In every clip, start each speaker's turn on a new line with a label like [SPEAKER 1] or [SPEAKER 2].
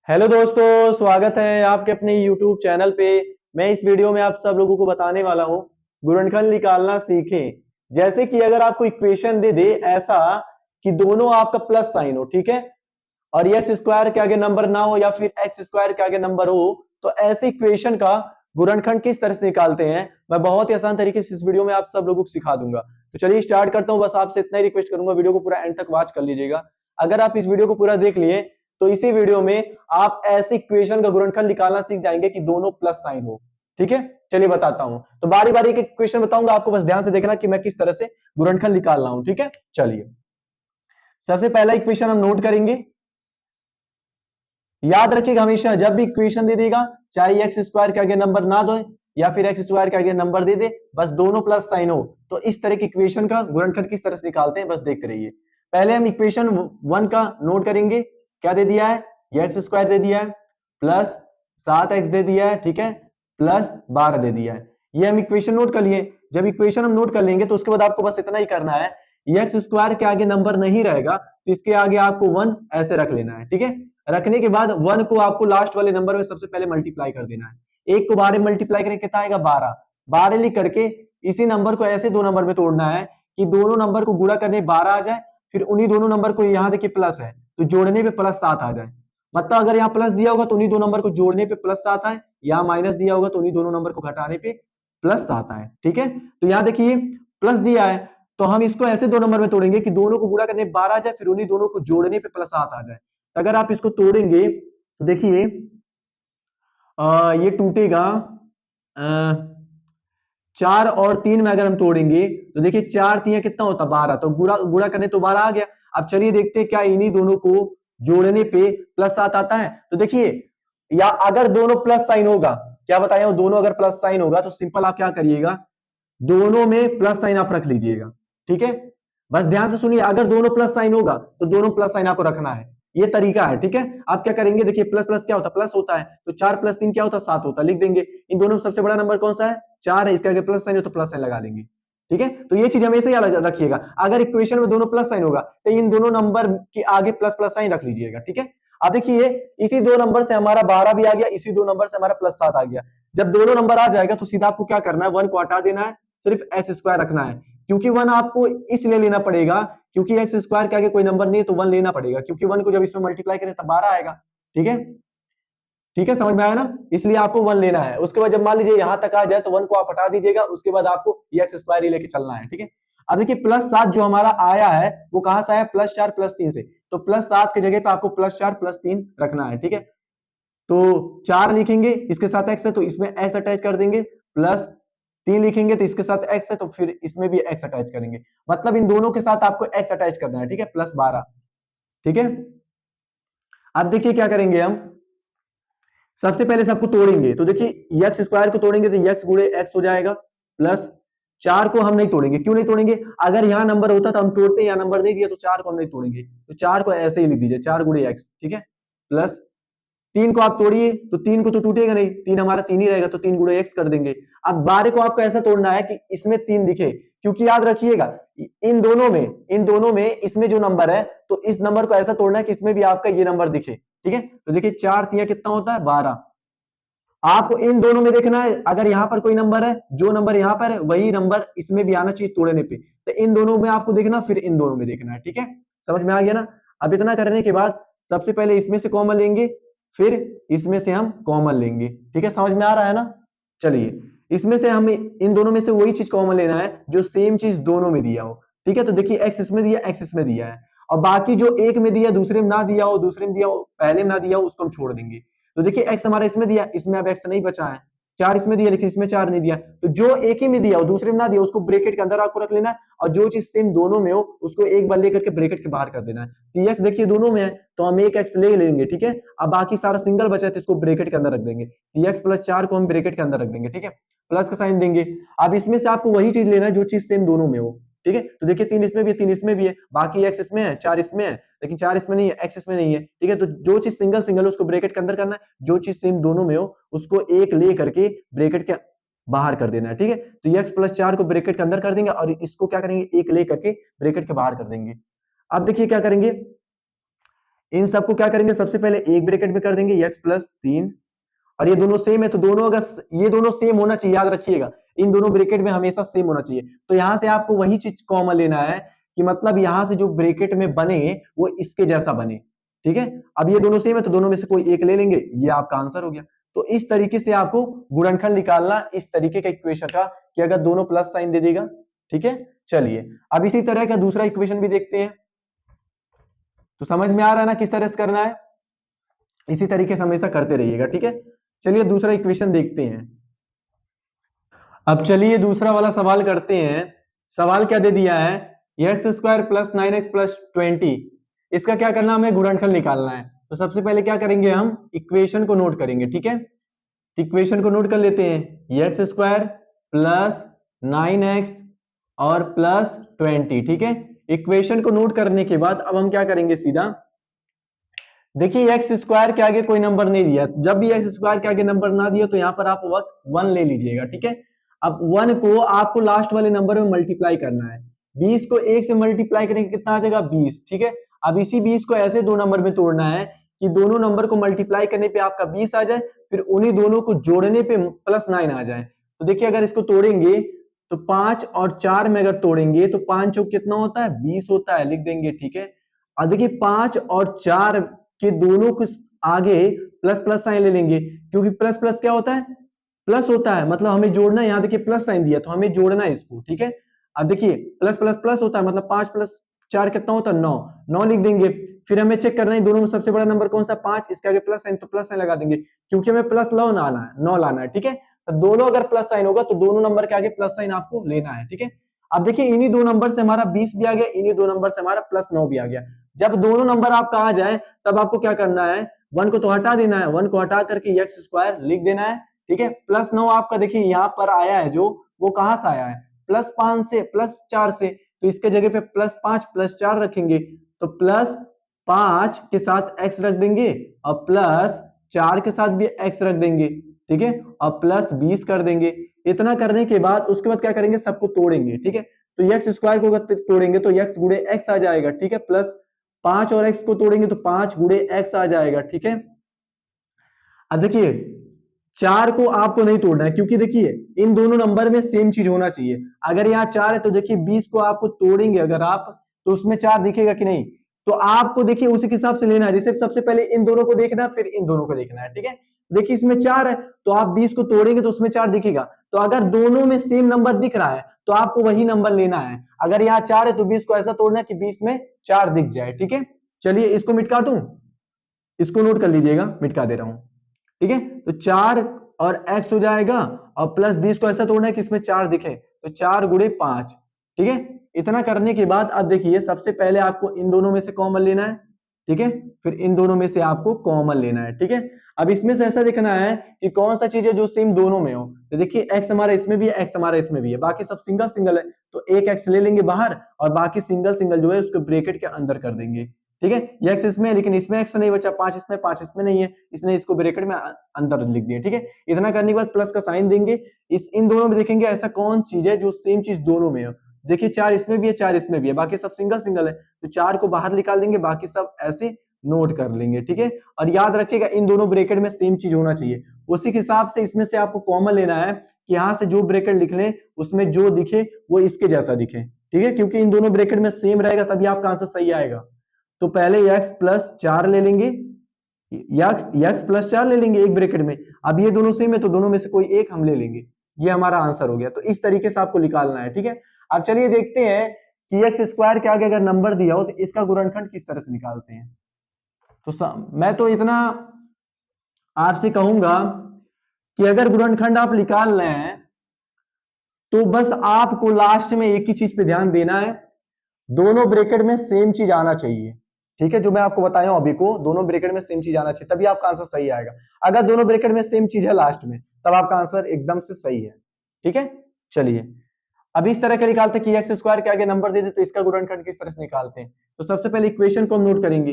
[SPEAKER 1] Hello दोस्तों, स्वागत है आपके अपने YouTube चैनल पे। मैं इस वीडियो में आप सब लोगों को बताने वाला हूँ गुणनखंड निकालना सीखें। जैसे कि अगर आपको इक्वेशन दे दे ऐसा कि दोनों आपका प्लस साइन हो, ठीक है, और एक्स स्क्वायर के आगे नंबर ना हो या फिर एक्स स्क्वायर के आगे नंबर हो, तो ऐसे इक्वेशन का गुणनखंड किस तरह से निकालते हैं मैं बहुत ही आसान तरीके से इस वीडियो में आप सब लोगों को सिखा दूंगा। तो चलिए स्टार्ट करता हूं। बस आपसे इतना ही रिक्वेस्ट करूंगा, वीडियो को पूरा एंड तक वॉच कर लीजिएगा। अगर आप इस वीडियो को पूरा देख लिए तो इसी वीडियो में आप ऐसे इक्वेशन का गुणनखंड निकालना सीख जाएंगे कि दोनों प्लस साइन हो। ठीक है, चलिए बताता हूं। तो बारी बारी एक इक्वेशन बताऊंगा, आपको बस ध्यान से देखना कि मैं किस तरह से गुणनखंड निकाल रहा हूं। ठीक है, चलिए सबसे पहला इक्वेशन हम नोट करेंगे। याद रखिएगा हमेशा जब भी इक्वेशन दे देगा, चाहे एक्स स्क्वायर के आगे नंबर ना दो या फिर एक्स स्क्वायर के आगे नंबर दे दे, बस दोनों प्लस साइन हो, तो इस तरह की इक्वेशन का गुणनखंड किस तरह से निकालते हैं बस देखते रहिए। पहले हम इक्वेशन वन का नोट करेंगे। क्या दे दिया है? एक्स स्क्वायर दे दिया है प्लस 7x दे दिया है, ठीक है, प्लस 12 दे दिया है। ये हम इक्वेशन नोट कर लिए। जब इक्वेशन हम नोट कर लेंगे तो उसके बाद आपको बस इतना ही करना है, एक्स स्क्वायर के आगे नंबर नहीं रहेगा तो इसके आगे आपको 1 ऐसे रख लेना है। ठीक है, रखने के बाद 1 को आपको लास्ट वाले नंबर में सबसे पहले मल्टीप्लाई कर देना है। 1 को 12 मल्टीप्लाई करें कितना आएगा? 12। 12 लिख करके इसी नंबर को ऐसे दो नंबर में तोड़ना है कि दोनों नंबर को गुणा करने 12 आ जाए, फिर उन्हीं दोनों नंबर को यहां देखिए प्लस है तो जोड़ने पे प्लस 7 आ जाए। मतलब अगर यहाँ प्लस दिया होगा तो उन्हीं दो नंबर को जोड़ने पे प्लस 7 आए, यहाँ माइनस दिया होगा तो उन्हीं दोनों नंबर को घटाने पे प्लस 7 आए। ठीक है, तो यहाँ देखिए प्लस दिया है तो हम इसको ऐसे दो नंबर में तोड़ेंगे कि दोनों को गुणा करने 12 आ जाए, फिर उन्हीं दोनों को जोड़ने पे प्लस 7 आ जाए। अगर आप इसको तोड़ेंगे तो देखिए ये टूटेगा। 4 और 3 में अगर हम तोड़ेंगे तो देखिए 4 3 कितना होता? 12, तो गुणा गुणा करने तो 12 आ गया। अब चलिए देखते हैं क्या इन्हीं दोनों को जोड़ने पे प्लस 7 आता है। तो देखिए या अगर दोनों प्लस साइन होगा, क्या बताया, दोनों अगर प्लस साइन होगा तो सिंपल आप क्या करिएगा, दोनों में प्लस साइन आप रख लीजिएगा। ठीक है, बस ध्यान से सुनिए, अगर दोनों प्लस साइन होगा तो दोनों प्लस साइन आपको रखना है, ये तरीका है। ठीक है, आप क्या करेंगे, देखिए प्लस प्लस क्या होता है? प्लस होता है, तो 4 + 3 क्या होता है? 7 होता है, लिख देंगे। इन दोनों में सबसे बड़ा नंबर कौन सा है? 4 है, इसके आगे प्लस साइन है तो प्लस साइन लगा देंगे। ठीक है, तो ये चीज हमेशा याद रखिएगा, अगर इक्वेशन में दोनों प्लस साइन होगा तो इन दोनों नंबर के आगे प्लस प्लस साइन रख लीजिएगा। ठीक है, अब देखिए इसी दो नंबर से हमारा 12 भी आ गया, इसी दो नंबर से हमारा प्लस 7 आ गया। जब दोनों नंबर आ जाएगा तो सीधा आपको क्या करना है, 1 को हटा देना है, सिर्फ एक्स स्क्वायर रखना है। क्योंकि 1 आपको इसलिए लेना पड़ेगा क्योंकि एक्स स्क्वायर के आगे कोई नंबर नहीं है तो 1 लेना पड़ेगा, क्योंकि 1 को जब इसमें मल्टीप्लाई करें तब 12 आएगा। ठीक है, ठीक है, समझ में आया ना? इसलिए आपको 1 लेना है। उसके बाद जब मान लीजिए यहां तक आ जाए तो 1 को आप हटा दीजिएगा, उसके बाद आपको एक्स स्क्वायर ही लेके चलना है। ठीक है, अब देखिए प्लस 7 जो हमारा आया है वो कहां से आया? +4 +3 से, तो प्लस 7 की जगह पे आपको +4 +3 रखना है। ठीक है, तो 4 लिखेंगे, इसके साथ x है तो इसमें x अटैच कर देंगे, प्लस 3 लिखेंगे तो इसके साथ x है तो फिर इसमें भी x अटैच करेंगे। मतलब इन दोनों के साथ आपको x अटैच करना है। ठीक है, +12। ठीक है, अब देखिए क्या करेंगे हम, सबसे पहले सबको तोड़ेंगे। तो देखिए एक्स स्क्वायर को तोड़ेंगे तो एक्स गुणे एक्स हो जाएगा, प्लस 4 को हम नहीं तोड़ेंगे। क्यों नहीं तोड़ेंगे? अगर यहाँ नंबर होता तो हम तोड़ते, यहाँ नंबर नहीं दिया तो 4 को हम नहीं तोड़ेंगे, तो 4 को ऐसे ही लिख दीजिए, 4 गुणे एक्स। ठीक है, प्लस 3 को आप तोड़िए तो 3 को तो टूटेगा नहीं, 3 हमारा 3 ही रहेगा तो 3 गुणे एक्स कर देंगे। अब 12 को आपको ऐसा तोड़ना है कि इसमें 3 दिखे, क्योंकि याद रखिएगा इन दोनों में इसमें जो नंबर है तो इस नंबर को ऐसा तोड़ना है कि इसमें भी आपका ये नंबर दिखे। ठीक है, तो देखिए 4 3 कितना होता है? 12। आपको इन दोनों में देखना है, अगर यहां पर कोई नंबर है, जो नंबर यहां पर है वही नंबर इसमें भी आना चाहिए तोड़ने पे, तो इन दोनों में आपको देखना, फिर इन दोनों में देखना है। ठीक है, समझ में आ गया ना? अब इतना करने के बाद सबसे पहले इसमें से कॉमन लेंगे, फिर इसमें से हम कॉमन लेंगे। ठीक है, समझ में आ रहा है ना? चलिए इसमें से हमें इन दोनों में से वही चीज कॉमन लेना है जो सेम चीज दोनों में दिया हो। ठीक है, तो देखिए एक्स इसमें दिया, एक्स इसमें दिया है, और बाकी जो एक में दिया दूसरे में ना दिया हो, दूसरे में दिया हो पहले में ना दिया हो, उसको हम छोड़ देंगे। तो देखिए एक्स हमारा इसमें दिया, इसमें अब एक्स नहीं बचा है। 4 इसमें दिया लेकिन इसमें 4 नहीं दिया, तो जो एक ही में दिया हो दूसरे में ना दिया उसको ब्रैकेट के अंदर आपको रख लेना है, और जो चीज सेम दोनों में हो उसको एक बार लेकर के ब्रैकेट के बाहर कर देना है। तो एक्स देखिए दोनों में है तो हम एक एक्स ले लेंगे। ठीक है, अब बाकी सारा सिंगल बचा है तो इसको ब्रैकेट के अंदर रख देंगे, एक्स प्लस 4 को हम ब्रैकेट के अंदर रख देंगे। ठीक है, प्लस का साइन देंगे। अब इसमें से आपको वही चीज लेना है जो चीज सेम दोनों में हो। ठीक है, तो देखिए 3 इसमें भी है, 3 इसमें भी है, बाकी एक्स इसमें है, 4 इसमें है, लेकिन 4 इसमें नहीं है, एक्स इसमें नहीं है। ठीक है, तो जो चीज सिंगल सिंगल है उसको ब्रैकेट के अंदर करना है, जो चीज सेम दोनों में हो उसको एक ले करके ब्रैकेट के बाहर कर देना है। ठीक है, तो एक्स प्लस 4 को ब्रैकेट के अंदर कर देंगे और इसको क्या करेंगे, एक ले करके ब्रैकेट के बाहर कर देंगे। अब देखिए क्या करेंगे, इन सबको क्या करेंगे, सबसे पहले एक ब्रैकेट में कर देंगे x प्लस 3, और ये दोनों सेम है तो दोनों अगर ये दोनों सेम होना चाहिए, याद रखिएगा इन दोनों ब्रैकेट में हमेशा सेम होना चाहिए। तो यहां से आपको वही चीज कॉमन लेना है कि मतलब यहां से जो ब्रैकेट में बने वो इसके जैसा बने, ठीक है। अब ये दोनों सेम है तो दोनों में से कोई एक ले लेंगे, ये आपका आंसर हो गया। तो इस तरीके से आपको गुणनखंड निकालना इस तरीके का इक्वेशन का, कि अगर दोनों प्लस साइन दे देगा, ठीक है। चलिए अब इसी तरह का दूसरा इक्वेशन भी देखते हैं। तो समझ में आ रहा है ना किस तरह से करना है, इसी तरीके से हमेशा करते रहिएगा, ठीक है। चलिए दूसरा इक्वेशन देखते हैं। अब चलिए दूसरा वाला सवाल करते हैं। सवाल क्या दे दिया है, x square plus 9x plus 20, इसका क्या करना, हमें गुणनखंड निकालना है। तो सबसे पहले क्या करेंगे, हम इक्वेशन को नोट करेंगे, ठीक है। इक्वेशन को नोट कर लेते हैं, एक्स स्क्वायर प्लस 9x और प्लस 20, ठीक है। इक्वेशन को नोट करने के बाद अब हम क्या करेंगे, सीधा देखिए एक्स स्क्वायर के आगे कोई नंबर नहीं दिया, जब भी एक्स स्क्वायर के आगे नंबर ना दिया तो यहां पर आप वक्त 1 ले लीजिएगा, ठीक है। अब 1 को आपको लास्ट वाले नंबर में मल्टीप्लाई करना है, 20 को 1 से मल्टीप्लाई करेंगे कितना आ जाएगा, 20, ठीक है। अब इसी 20 को ऐसे दो नंबर में तोड़ना है कि दोनों नंबर को मल्टीप्लाई करने पे आपका 20 आ जाए, फिर उन्हीं दोनों को जोड़ने पे प्लस 9 आ जाए। तो देखिए अगर इसको तोड़ेंगे तो 5 और 4 में अगर तोड़ेंगे तो 5 चौक कितना होता है, 20 होता है, लिख देंगे, ठीक है। अब देखिए 5 और 4 के दोनों को आगे प्लस प्लस साइन ले लेंगे, क्योंकि प्लस प्लस क्या होता है, प्लस होता है, मतलब हमें जोड़ना है। यहां देखिए प्लस साइन दिया तो हमें जोड़ना है इसको, ठीक है। अब देखिए प्लस प्लस प्लस होता है, मतलब 5 प्लस 4 कितना होता है, 9, 9 लिख देंगे। फिर हमें चेक करना है दोनों में सबसे बड़ा नंबर कौन सा, 5, इसके आगे प्लस साइन, तो प्लस साइन लगा देंगे, क्योंकि हमें प्लस 9 लाना है, 9 लाना है, ठीक है। तो दोनों अगर प्लस साइन होगा तो दोनों नंबर के आगे प्लस साइन आपको लेना है, ठीक है। अब देखिए इन्हीं दो नंबर से हमारा 20 भी आ गया, इन्हीं दो नंबर से हमारा प्लस 9 भी आ गया। जब दोनों नंबर आपका आ जाए तब आपको क्या करना है, 1 को तो हटा देना है, 1 को हटा करके एक्स स्क्वायर लिख देना है, ठीक है। प्लस 9 आपका देखिए यहाँ पर आया है, जो वो कहां से आया है, प्लस 5 से, प्लस 4 से, तो इसके जगह पे प्लस 5 प्लस 4 रखेंगे, तो प्लस 5 के साथ x रख देंगे और प्लस 4 के साथ भी x रख देंगे, ठीक है, और प्लस 20 कर देंगे। इतना करने के बाद उसके बाद क्या करेंगे, सबको तोड़ेंगे, ठीक है। तो एक्स स्क्वायर को तोड़ेंगे तो x गुणे x आ जाएगा, ठीक है, प्लस 5 और x को तोड़ेंगे तो 5 गुणे x आ जाएगा, ठीक है। अब देखिए 4 को आपको नहीं तोड़ना है, क्योंकि देखिए इन दोनों नंबर में सेम चीज होना चाहिए। अगर यहाँ 4 है तो देखिए 20 को आपको तोड़ेंगे अगर आप, तो उसमें 4 दिखेगा कि नहीं, तो आपको देखिए उसी के हिसाब से लेना है। जैसे सबसे पहले इन दोनों को देखना है, फिर इन दोनों को देखना है, ठीक है। देखिए इसमें 4 है तो आप 20 को तोड़ेंगे तो उसमें 4 दिखेगा, तो अगर दोनों में सेम नंबर दिख रहा है तो आपको वही नंबर लेना है। अगर यहाँ 4 है तो 20 को ऐसा तोड़ना है कि 20 में 4 दिख जाए, ठीक है। चलिए इसको मिटका दूं, इसको नोट कर लीजिएगा, मिटका दे रहा हूं, ठीक है। तो 4 और x हो जाएगा, और प्लस 20 को ऐसा तोड़ना है कि इसमें 4 दिखे, तो 4 गुणे 5, ठीक है। इतना करने के बाद अब देखिए सबसे पहले आपको इन दोनों में से कॉमन लेना है, ठीक है, फिर इन दोनों में से आपको कॉमन लेना है, ठीक है। अब इसमें से ऐसा देखना है कि कौन सा चीज है जो सेम दोनों में हो। तो देखिए x हमारा इसमें भी है, x हमारा इसमें भी है, बाकी सब सिंगल सिंगल है, तो एक x ले लेंगे बाहर और बाकी सिंगल सिंगल जो है उसको ब्रैकेट के अंदर कर देंगे, ठीक है। ये x इसमें है लेकिन इसमें x नहीं बचा, 5 इसमें 5 इसमें नहीं है, इसने इसको ब्रैकेट में अंदर लिख दिया, ठीक है। इतना करने के बाद प्लस का साइन देंगे, इन दोनों में देखेंगे ऐसा कौन चीज है जो सेम चीज दोनों में हो। देखिए 4 इसमें भी है, 4 इसमें भी है, बाकी सब सिंगल सिंगल है, तो 4 को बाहर निकाल देंगे, बाकी सब ऐसे नोट कर लेंगे, ठीक है। और याद रखिएगा इन दोनों ब्रैकेट में सेम चीज होना चाहिए। उसी के हिसाब से इसमें से आपको कॉमन लेना है कि यहां से जो ब्रैकेट लिख लें उसमें जो दिखे वो इसके जैसा दिखे, ठीक है, क्योंकि इन दोनों ब्रैकेट में सेम रहेगा तभी आपका आंसर सही आएगा। तो पहले x प्लस 4 ले लेंगे, x प्लस 4 ले लेंगे एक ब्रैकेट में। अब ये दोनों सेम है तो दोनों में से कोई एक हम ले लेंगे, ये हमारा आंसर हो गया। तो इस तरीके से आपको निकालना है, ठीक है। अब चलिए देखते हैं कि एक्स स्क्वायर के आगे अगर नंबर दिया हो तो इसका गुणनखंड किस तरह से निकालते हैं। तो मैं तो इतना आपसे कहूंगा कि अगर गुणनखंड आप निकाल रहे हैं तो बस आपको लास्ट में एक ही चीज पे ध्यान देना है, दोनों ब्रैकेट में सेम चीज आना चाहिए, ठीक है। जो मैं आपको बताया हूं अभी को, दोनों ब्रैकेट में सेम चीज आना चाहिए तभी आपका आंसर सही आएगा। अगर दोनों ब्रैकेट में सेम चीज है लास्ट में तब आपका आंसर एकदम से सही है, ठीक है। चलिए अब इस तरह के निकालते हैं कि एक्स स्क्वायर के आगे नंबर दे दे तो इसका गुणनखंड किस तरह से निकालते हैं। तो सबसे पहले इक्वेशन को हम नोट करेंगे,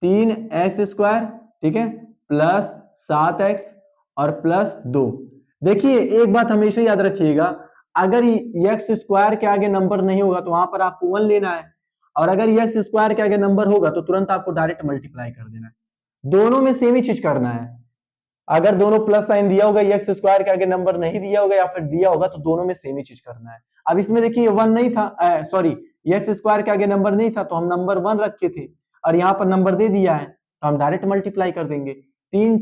[SPEAKER 1] 3x स्क्वायर, ठीक है, प्लस 7x और प्लस 2। देखिए एक बात हमेशा याद रखिएगा, अगर एक्स स्क्वायर के आगे नंबर नहीं होगा तो वहां पर आपको 1 लेना है। और अगर एक्स स्क्वायर के आगे नंबर होगा तो तुरंत आपको डायरेक्ट मल्टीप्लाई कर देना है। दोनों में सेम ही चीज करना है। अगर दोनों प्लस साइन दिया होगा, एक्स स्क्वायर के आगे नंबर नहीं दिया होगा या फिर दिया होगा, तो दोनों में सेम ही चीज करना है। अब इसमें देखिए 1 नहीं था, सॉरी एक्स स्क्वायर के आगे नंबर नहीं था तो हम नंबर 1 रखे थे, और यहाँ पर नंबर दे दिया है तो हम डायरेक्ट मल्टीप्लाई कर देंगे। 3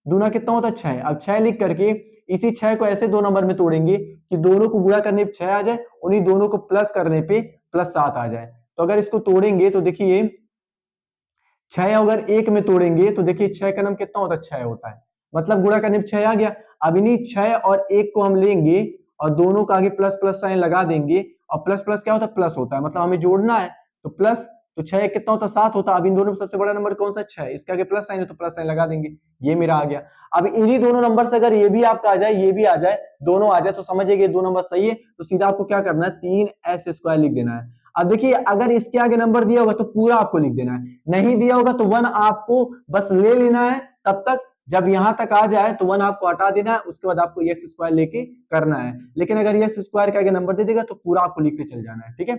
[SPEAKER 1] दूना कितना होता है 6। अब 6 लिख करके इसी 6 को ऐसे दो नंबर में तोड़ेंगे कि दोनों को गुणा करने पे 6 आ जाए, उन्हीं दोनों को प्लस करने पे +7 आ जाए। तो अगर इसको तोड़ेंगे तो देखिए 6 अगर 1 में तोड़ेंगे तो देखिए 6 का नाम कितना होता है 6 होता है, मतलब गुणा करने पे 6 आ गया। अब इन्हीं 6 और 1 को हम लेंगे और दोनों का आगे प्लस प्लस साइन लगा देंगे, और प्लस प्लस क्या होता है प्लस होता है, मतलब हमें जोड़ना है तो प्लस, तो 6 कितना होता है 7 होता है। अब इन दोनों में सबसे बड़ा नंबर कौन सा 6, इसके आगे प्लस साइन है तो प्लस साइन लगा देंगे, ये मेरा आ गया। अब इन्हीं दोनों नंबर से अगर ये भी आपका आ जाए ये भी आ जाए, दोनों आ जाए तो समझिए दो नंबर सही है, तो सीधा आपको क्या करना है 3x² लिख देना है। अब देखिए अगर इसके आगे नंबर दिया होगा तो पूरा आपको लिख देना है, नहीं दिया होगा तो 1 आपको बस ले लेना है, तब तक जब यहां तक आ जाए तो 1 आपको हटा देना है, उसके बाद आपको x² लेके करना है। लेकिन अगर x² के आगे नंबर दे देगा तो पूरा आपको लिख के चल जाना है, ठीक है।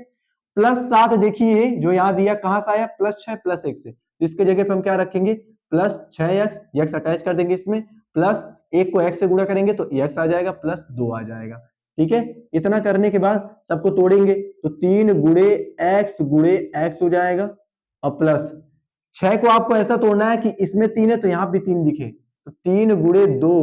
[SPEAKER 1] +7 देखिए जो यहाँ दिया कहां से आया, +6 + 1 से, तो इसके जगह पे हम क्या रखेंगे +6x, x अटैच कर देंगे इसमें, प्लस 1 को x से गुणा करेंगे तो x आ जाएगा, +2 आ जाएगा, ठीक है। इतना करने के बाद सबको तोड़ेंगे तो 3 गुणे x हो जाएगा, और प्लस 6 को आपको ऐसा तोड़ना है कि इसमें 3 है तो यहाँ भी 3 दिखे, तो 3 गुणे 2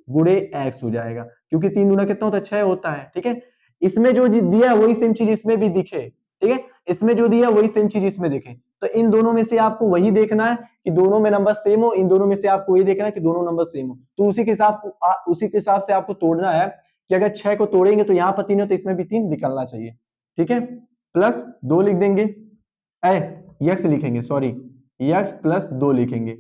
[SPEAKER 1] गुणे x हो जाएगा, क्योंकि 3 दूना कितना होता है 6 होता है, ठीक है। इसमें जो दिया है वही सेम चीज इसमें भी दिखे, ठीक है, इसमें जो दिया वही सेम चीज इसमें दिखे, तो इन दोनों में से आपको वही देखना है कि दोनों में नंबर सेम हो, इन दोनों में से आपको वही देखना है कि दोनों नंबर सेम हो, तो उसी के हिसाब से आपको तोड़ना है कि अगर 6 को तोड़ेंगे तो यहाँ पर 3 है तो इसमें भी 3 निकलना चाहिए, ठीक है। +2 लिख देंगे, x लिखेंगे, सॉरी x +2 लिखेंगे,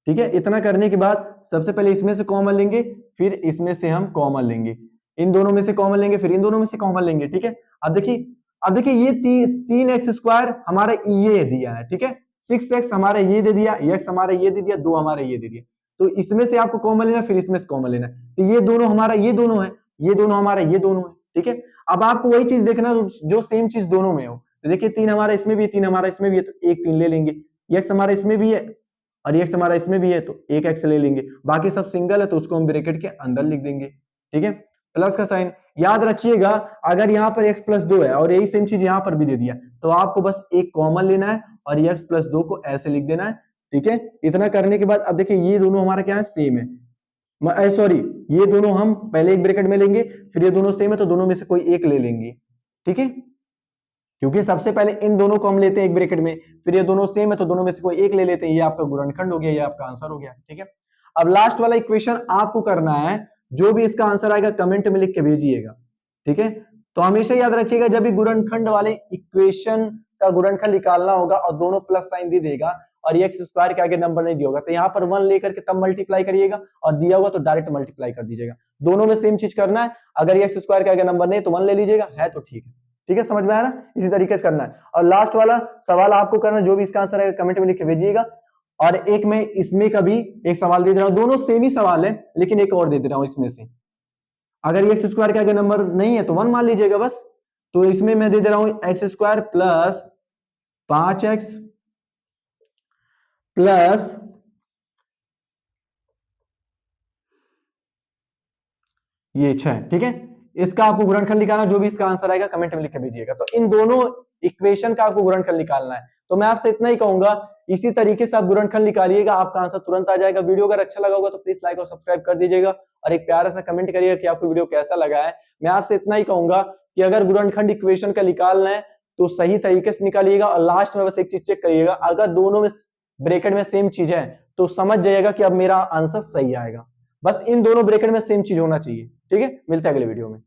[SPEAKER 1] ठीक है। इतना करने के बाद सबसे पहले इसमें से कॉमन लेंगे, फिर इसमें से हम कॉमन लेंगे, इन दोनों में से कॉमन लेंगे, फिर इन दोनों में से कॉमन लेंगे, ठीक है। अब देखिए ये 3x² हमारा ये दिया है, ठीक है, 6x हमारा ये दे दिया, x हमारा ये दे दिया, 2 हमारा ये दे दिया, तो इसमें से आपको कॉमन लेना, फिर इसमें से कॉमन लेना, तो ये दोनों हमारा ये दोनों है, ये दोनों हमारा ये दोनों है, ठीक है। अब आपको वही चीज देखना जो सेम चीज दोनों में हो, तो देखिए 3 हमारा इसमें भी है, 3 हमारा इसमें भी है, तो एक 3 ले लेंगे, x हमारा इसमें भी है और x हमारा इसमें भी है तो एक x ले लेंगे, बाकी सब सिंगल है तो उसको हम ब्रैकेट के अंदर लिख देंगे, ठीक है। प्लस का साइन याद रखिएगा, अगर यहाँ पर x +2 है और यही सेम चीज यहाँ पर भी दे दिया तो आपको बस एक कॉमन लेना है और x +2 को ऐसे लिख देना है, ठीक है। इतना करने के बाद अब देखिए ये दोनों हमारा क्या है सेम है, सॉरी ये दोनों हम पहले एक ब्रैकेट में लेंगे, फिर ये दोनों सेम है तो दोनों में से कोई एक ले लेंगे, ठीक है, क्योंकि सबसे पहले इन दोनों को हम लेते हैं एक ब्रैकेट में, फिर ये दोनों सेम है तो दोनों में से कोई एक ले लेते हैं, ये आपका गुणनखंड हो गया, ये आपका आंसर हो गया, ठीक है। अब लास्ट वाला इक्वेशन आपको करना है, जो भी इसका आंसर आएगा कमेंट में लिख के भेजिएगा, ठीक है। तो हमेशा याद रखिएगा जब भी गुणनखंड वाले इक्वेशन का गुणनखंड निकालना होगा और दोनों प्लस साइन दे देगा और x² के आगे नंबर नहीं दिया होगा तो यहाँ पर 1 लेकर के तब मल्टीप्लाई करिएगा, और दिया होगा तो डायरेक्ट मल्टीप्लाई कर दीजिएगा, दोनों में सेम चीज करना है। अगर x² के आगे नंबर नहीं तो 1 ले लीजिएगा, है तो ठीक है, ठीक है, समझ में आया ना, इसी तरीके से करना है। और लास्ट वाला सवाल आपको करना, जो भी इसका आंसर है कमेंट में लिख के भेजिएगा। और एक मैं इसमें का भी एक सवाल दे दे रहा हूं, दोनों सेम ही सवाल है लेकिन एक और दे दे रहा हूं इसमें से, अगर x² के आगे नंबर नहीं है तो 1 मान लीजिएगा बस, तो इसमें मैं दे दे रहा हूं x² + 5x प्लस ये 6, ठीक है। इसका आपको गुणनखंड निकालना, जो भी इसका आंसर आएगा कमेंट में लिख के भेजिएगा। तो इन दोनों इक्वेशन का आपको गुणनखंड निकालना है, तो मैं आपसे इतना ही कहूंगा, इसी तरीके से आप गुणनखंड निकालिएगा, आपका आंसर तुरंत आ जाएगा। वीडियो अगर अच्छा लगा होगा तो प्लीज लाइक और सब्सक्राइब कर दीजिएगा और एक प्यारा सा कमेंट करिएगा कि आपको वीडियो कैसा लगा है। मैं आपसे इतना ही कहूंगा कि अगर गुणनखंड इक्वेशन का निकालना है तो सही तरीके से निकालिएगा, और लास्ट में बस एक चीज चेक करिएगा, अगर दोनों में ब्रैकेट में सेम चीज है तो समझ जाइएगा कि अब मेरा आंसर सही आएगा। बस इन दोनों ब्रैकेट में सेम चीज होना चाहिए, ठीक है। मिलते हैं अगले वीडियो में।